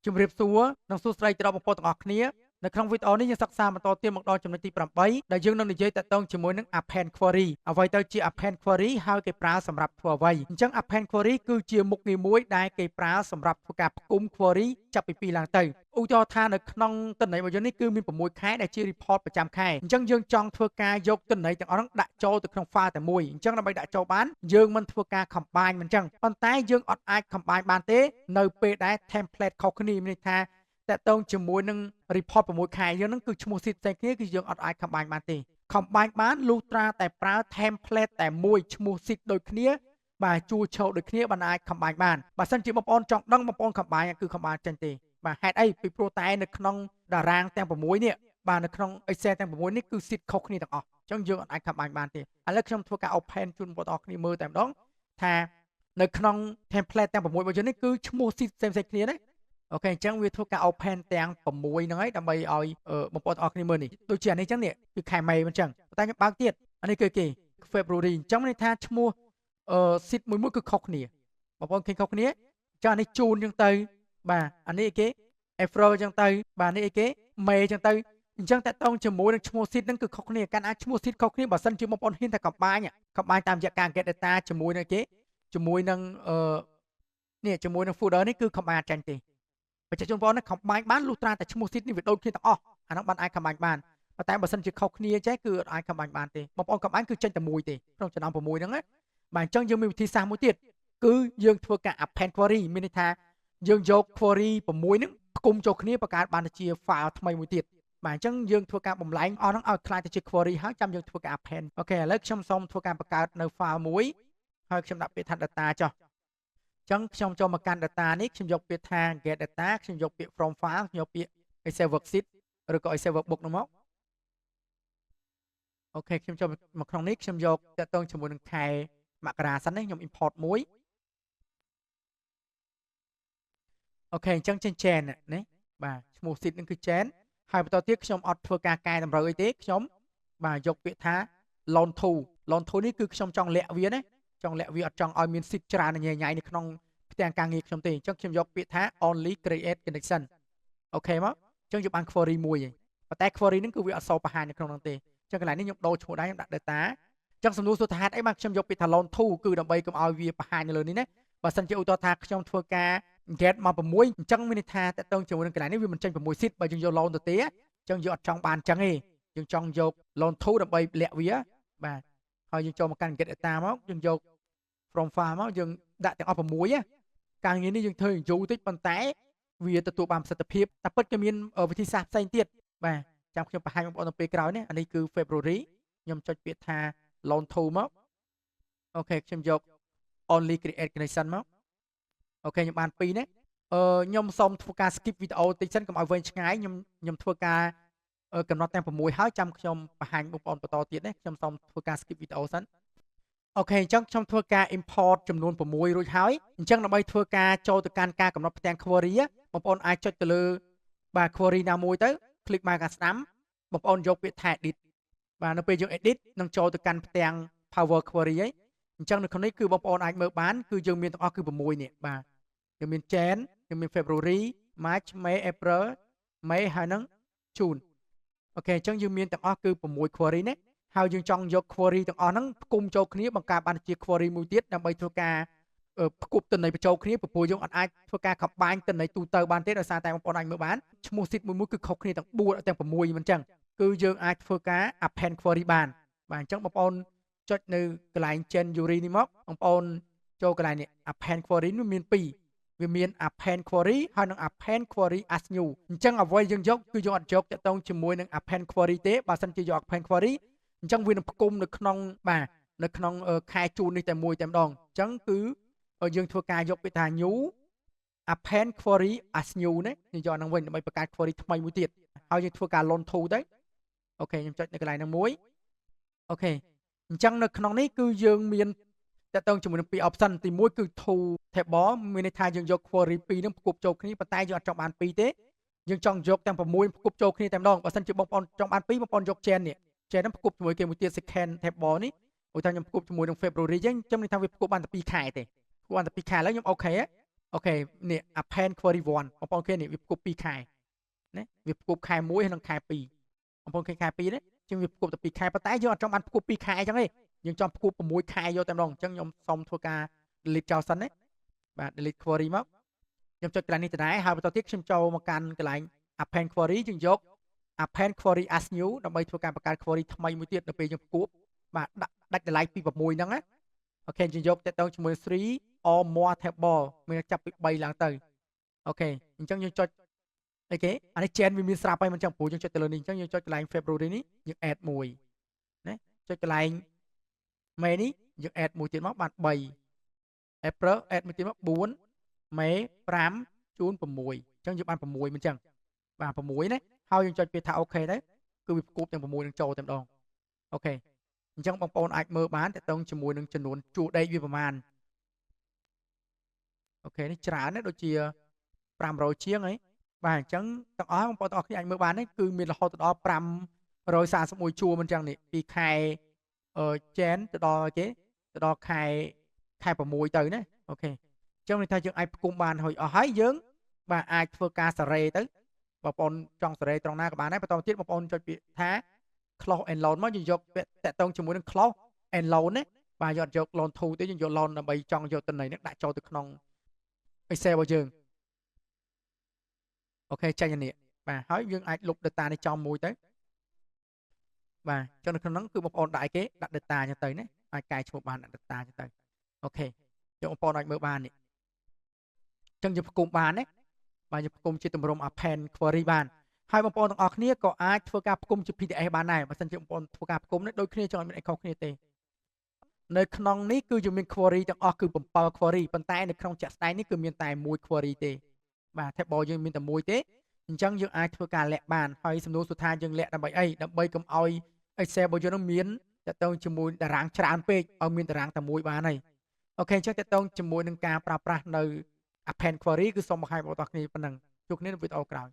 ជំរាបសួរនិងសួស្តីទៅដល់បងប្អូនទាំងអស់គ្នានៅក្នុងវីដេអូនេះយើងសិក្សាបន្តទៀតមកដល់ចំណុចទី8ដែលយើងនឹងនិយាយតាក់ទងជាមួយនឹង append query អ្វីទៅជា append query ហើយគេប្រើសម្រាប់ធ្វើអ្វីអញ្ចឹង append query គឺជាមុខងារមួយដែលគេប្រើសម្រាប់ធ្វើការផ្គុំ query ចាប់ពី2ឡើងទៅឧទាហរណ៍ថានៅក្នុងទិន្នន័យរបស់យើងនេះគឺមាន6ខែដែលជា report ប្រចាំខែអញ្ចឹងយើងចង់ធ្វើការយកទិន្នន័យទាំងអស់នោះដាក់ចូលទៅក្នុង file តែមួយអញ្ចឹងដើម្បីដាក់ចូលបានយើងមិនធ្វើការ combine មិនអញ្ចឹងប៉ុន្តែយើងអត់អាច combine បានទេនៅពេលដែល template ខុសគ្នាមានន័យថាតើតើជាមួយនឹង report 6ខែយើងហ្នឹងគឺឈ្មោះ sheet ផ្សេងគ្នាគឺយើងអត់អាច combine បានទេ combine បានលុះត្រាតែប្រើ template តែមួយឈ្មោះ sheet ដូចគ្នាបាទជួរឆោដូចគ្នាបានអាច combine បានបើសិនជាបងប្អូនចង់ដឹងបងប្អូន combine គឺ combine ចេញទេបាទហេតុអីពីព្រោះតែនៅក្នុងតារាងទាំង6នេះបាទនៅក្នុង Excel ទាំង6នេះគឺ sheet ខុសគ្នាទាំងអស់អញ្ចឹងយើងអត់អាច combine បានទេឥឡូវខ្ញុំធ្វើការ open ជូនបងប្អូនគ្នាមើលតែម្ដងថានៅក្នុង template ទាំង6របស់យើងនេះគឺឈ្មោះ sheet ផ្សេងៗគ្នាណាអូខេអញ្ចឹងវាធ្វើការ open ទាំង6ហ្នឹងហើយដើម្បីឲ្យបងប្អូនទាំងអស់គ្នាមើលនេះដូចជាអានេះអញ្ចឹងនេះគឺខែមេមិនអញ្ចឹងតែខ្ញុំបើកទៀតអានេះគឺគេ February អញ្ចឹងមានន័យថាឈ្មោះsheet មួយគឺខុសគ្នាបងប្អូនឃើញខុសគ្នាអញ្ចឹងអានេះជូនអញ្ចឹងទៅបាទអានេះអីគេ April អញ្ចឹងទៅបាទនេះអីគេ May អញ្ចឹងទៅអញ្ចឹងតើតងជាមួយនឹងឈ្មោះ sheet ហ្នឹងគឺខុសគ្នាកាន់អាចឈ្មោះ sheet ខុសគ្នាបើសិនជាបងប្អូនហ៊ានតែ combine តាមរយៈការ get data ជាមួយនឹងគេជាមួយនឹងនេះជាមួយនឹង folder នេះគឺ combine ចាញ់ទេប្រជាជនបងប្អូន combine បានលុះត្រាតែឈ្មោះ sheet នេះវាដូចគ្នាទាំងអស់អាហ្នឹងបានអាច combine បានប៉ុន្តែបើសិនជាខុសគ្នាចេះគឺអាច combine បានទេបងប្អូន combine គឺចេញតែមួយទេក្នុងចំណោម6ហ្នឹងណាបាទអញ្ចឹងយើងមានវិធីសាស្ត្រមួយទៀតគឺយើងធ្វើការ append query មានន័យថាយើងយក query 6ហ្នឹងផ្គុំចូលគ្នាបង្កើតបានជា file ថ្មីមួយទៀតបាទអញ្ចឹងយើងធ្វើការបំលែងអស់ហ្នឹងឲ្យខ្លាយទៅជា query ហើយចាំយើងធ្វើការ append អូខេឥឡូវខ្ញុំសូមធ្វើការបង្កើតនៅ file មួយហើយខ្ញុំដាក់ពាក្យថា data ចុះចឹងខ្ញុំចូលមកកាន់ data នេះខ្ញុំយកពាក្យថា get data ខ្ញុំយកពាក្យ from file ខ្ញុំយកពាក្យ Excel worksheet ឬក៏ Excel workbook នោះមកអូខេខ្ញុំចូលមកក្នុងនេះខ្ញុំយកតកតងជាមួយនឹងខែមករាសិននេះខ្ញុំ import មួយអូខេអញ្ចឹងចេញ chain នេះបាទឈ្មោះ sheet នឹងគឺ chain ហើយបន្តទៀតខ្ញុំអត់ធ្វើការកែតម្រូវអីទេខ្ញុំបាទយកពាក្យថា loan to នេះគឺខ្ញុំចង់លាក់វាណាចង់លាក់វាអត់ចង់ឲ្យមាន sheet ច្រើនញ៉ៃញ៉ៃនៅក្នុងផ្ទាំងការងារខ្ញុំទេអញ្ចឹងខ្ញុំយកពាក្យថា only create connection អូខេមកអញ្ចឹងយកបាន query មួយឯងប៉ុន្តែ query ហ្នឹងគឺវាអត់សូវបង្ហាញនៅក្នុងហ្នឹងទេអញ្ចឹងកន្លែងនេះខ្ញុំដូរឈ្មោះដែរខ្ញុំដាក់ data អញ្ចឹងសំណួរសួរថាហេតុអីបានខ្ញុំយកពាក្យថា loan to គឺដើម្បីកុំឲ្យវាបង្ហាញនៅលើនេះណាបើសិនជាឧទាហរណ៍ថាខ្ញុំធ្វើការ get មក6អញ្ចឹងមានន័យថាតើតើជាមួយនឹងកន្លែងនេះវាមិនចេញ6 sheet បើយើងយក loan ទៅទេអញ្ចឹងយើងអត់ចង់បានអញ្ចឹងទេយើងចង់យក loan to ដើម្បីលាក់វាបាទហើយយើងចូលមកកាន់ get data មកយើងយក from file មកយើងដាក់ទាំងអស់6ការងារនេះយើងធ្វើយូរតិចប៉ុន្តែវាទទួលបានប្រសិទ្ធភាពតែពិតក៏មានវិធីសាស្ត្រផ្សេងទៀតបាទចាំខ្ញុំបង្ហាញបងប្អូននៅពេលក្រោយនេះអានេះគឺ February ខ្ញុំចុចពាក្យថា loan to មកអូខេខ្ញុំយក only create connection មកអូខេខ្ញុំបាន2នេះខ្ញុំសូមធ្វើការ skip វីដេអូតិចសិនកុំឲ្យវែងឆ្ងាយខ្ញុំធ្វើការកំណត់ទាំង6ហើយចាំខ្ញុំបង្ហាញបងប្អូនបន្តទៀតនេះខ្ញុំសូមធ្វើការ skip វីដេអូសិនអូខេអញ្ចឹងខ្ញុំធ្វើការ import ចំនួន6រួចហើយអញ្ចឹងដើម្បីធ្វើការចូលទៅកាន់ការកំណត់ផ្ទាំង query បងប្អូនអាចចុចទៅលើបាទ query ណាមួយទៅ click មកខាងស្ដាំបងប្អូនយកពាក្យថា edit បាទនៅពេលយើង edit នឹងចូលទៅកាន់ផ្ទាំង power query ហើយអញ្ចឹងនៅក្នុងនេះគឺបងប្អូនអាចមើលបានគឺយើងមានទាំងអស់គឺ6នេះបាទយើងមាន Jan យើងមាន February March May April May ហើយនឹង June អូខេអញ្ចឹងយើងមានទាំងអស់គឺ6 query នេះហើយយើងចង់យក query ទាំងអស់ហ្នឹងផ្គុំចូលគ្នាបង្កើតបានជា query មួយទៀតដើម្បីធ្វើការផ្គប់ទិន្នន័យបញ្ចូលគ្នាព្រោះយើងអត់អាចធ្វើការ combine ទិន្នន័យទូទៅបានទេដោយសារតែបងប្អូនអាចមើលបានឈ្មោះ sheet មួយគឺខុសគ្នាទាំង4ទាំង6មិនអញ្ចឹងគឺយើងអាចធ្វើការ append query បានបាទអញ្ចឹងបងប្អូនចុចនៅកន្លែង January នេះមកបងប្អូនចូលកន្លែងនេះ append query នោះមាន2វាមាន append query ហើយនិង append query as new អញ្ចឹងអ្វីយើងយកគឺយើងអត់យកតាក់ទងជាមួយនឹង append query ទេបើសិនជាយក append query អញ្ចឹងវានឹងផ្គុំនៅក្នុងបាទនៅក្នុងខែជូននេះតែមួយតែម្ដងអញ្ចឹងគឺយើងធ្វើការយកពាក្យថា new append query as new ណាយើងយកហ្នឹងវិញដើម្បីបង្កើត query ថ្មីមួយទៀតហើយយើងធ្វើការ loan to ទៅអូខេខ្ញុំចុចនៅកន្លែងហ្នឹងមួយអូខេអញ្ចឹងនៅក្នុងនេះគឺយើងមានតាក់ទងជាមួយនឹង2 option ទី1គឺ to table មានន័យថាយើងយក query 2ហ្នឹងផ្គប់ចូលគ្នាប៉ុន្តែយើងអត់ចង់បាន2ទេយើងចង់យកទាំង6ផ្គប់ចូលគ្នាតែម្ដងបើសិនជាបងប្អូនចង់បាន2បងប្អូនយក chain នេះ chain ហ្នឹងផ្គប់ជាមួយគេមួយទៀត second table នេះឧទាហរណ៍ខ្ញុំផ្គប់ជាមួយនឹង February អញ្ចឹងខ្ញុំនិយាយថាវាផ្គប់បានតែ2ខែទេផ្គប់បានតែ2ខែឥឡូវខ្ញុំអូខេ អូខេនេះ append query 1បងប្អូនឃើញនេះវាផ្គប់2ខែណាវាផ្គប់ខែ1ហើយនិងខែ2បងប្អូនឃើញខែ2នេះជាងវាផ្គប់តែ2ខែប៉ុន្តែយើងអត់ចង់បានផ្គប់2ខែអញ្ចឹងទេយើងចង់ផ្គប់6ខែយកតែម្ដងអញ្ចឹងខ្ញុំសុំធ្វើការ delete ចោលសិនណាបាទ delete query មកខ្ញុំចុចកន្លែងនេះទៅដែរហើយបន្តទៀតខ្ញុំចូលមកកាន់កន្លែង append query យើងយក append query as new ដើម្បីធ្វើការបង្កើត query ថ្មីមួយទៀតនៅពេលយើងផ្គប់បាទដាច់តម្លៃពី6ហ្នឹងណាអូខេយើងយកតទៅជាមួយ 3 or more table មានចាប់ពី3ឡើងទៅអូខេអញ្ចឹងយើងចុចអីគេអានេះ chain វាមានស្រាប់ហើយមិនចឹងព្រោះយើងចុចទៅលើនេះអញ្ចឹងយើងចុចកន្លែង February នេះយើង add មួយណាចុចកន្លែង May នេះយើង add មួយទៀតមកបាន3 April add មួយទៀតមក4 May 5 June 6អញ្ចឹងយើងបាន6មិនចឹងបាទ6ណាហើយយើងចុចពេលថាអូខេទៅគឺវាផ្គប់ទាំង6នឹងចូលតែម្ដងអូខេអញ្ចឹងបងប្អូនអាចមើលបានតើតងជាមួយនឹងចំនួនជួរដេកវាប្រមាណអូខេនេះច្រើនណាស់ដូចជា500ជាងហីបាទអញ្ចឹងទាំងអស់បងប្អូនទាំងអស់គ្នាអាចមើលបាននេះគឺមានរហូតដល់541ជួរមិនចឹងនេះពីខែចែនទៅដល់គេទៅដល់ខែ6ទៅណាអូខេអញ្ចឹងន័យថាយើងអាចផ្គុំបានហើយយើងបាទអាចធ្វើការសារ៉េទៅបងប្អូនចង់សារ៉េត្រង់ណាក៏បានដែរបន្តទៀតបងប្អូនចុចពាក្យថា close and loan មកយើងយកពាក្យតាក់ទងជាមួយនឹង close and loan ណាបាទយក loan to ទៅយើងយក loan ដើម្បីចង់យកតំណែងនេះដាក់ចូលទៅក្នុង Excel របស់យើងអូខេចេញអានេះបាទហើយយើងអាចលុប data នេះចំមួយទៅបាទចុះនៅក្នុងហ្នឹងគឺបងប្អូនដាក់អីគេដាក់ data ចឹងទៅណាអាចកែឈ្មោះបានដាក់ data ចឹងទៅអូខេយកបងប្អូនអាចមើលបាននេះអញ្ចឹងយើងផ្គុំបានណាបាទយើងផ្គុំជាទម្រង់ append query បានហើយបងប្អូនទាំងអស់គ្នាក៏អាចធ្វើការផ្គុំជា PDF បានដែរបើមិនជាបងប្អូនធ្វើការផ្គុំនេះដូចគ្នាចង់ឲ្យមានអីខុសគ្នាទេនៅក្នុងនេះគឺយើងមាន query ទាំងអស់គឺ7 query ប៉ុន្តែនៅក្នុងចាក់ស្ដែងនេះគឺមានតែ1 query ទេបាទ table យើងមានតែមួយទេអញ្ចឹងយើងអាចធ្វើការលាក់បានហើយសំណួរសួរថាយើងលាក់ដើម្បីអីដើម្បីកុំឲ្យ Excel របស់យើងនឹងមានតទៅជាមួយតារាងច្រើនពេកឲ្យមានតារាងតែមួយបានហើយអូខេអញ្ចឹងតទៅជាមួយនឹងការប្រើប្រាស់នៅ append query គឺសូមបង្ហាញបងប្អូនគ្នាប៉ុណ្ណឹងជួបគ្នានៅវីដេអូក្រោយ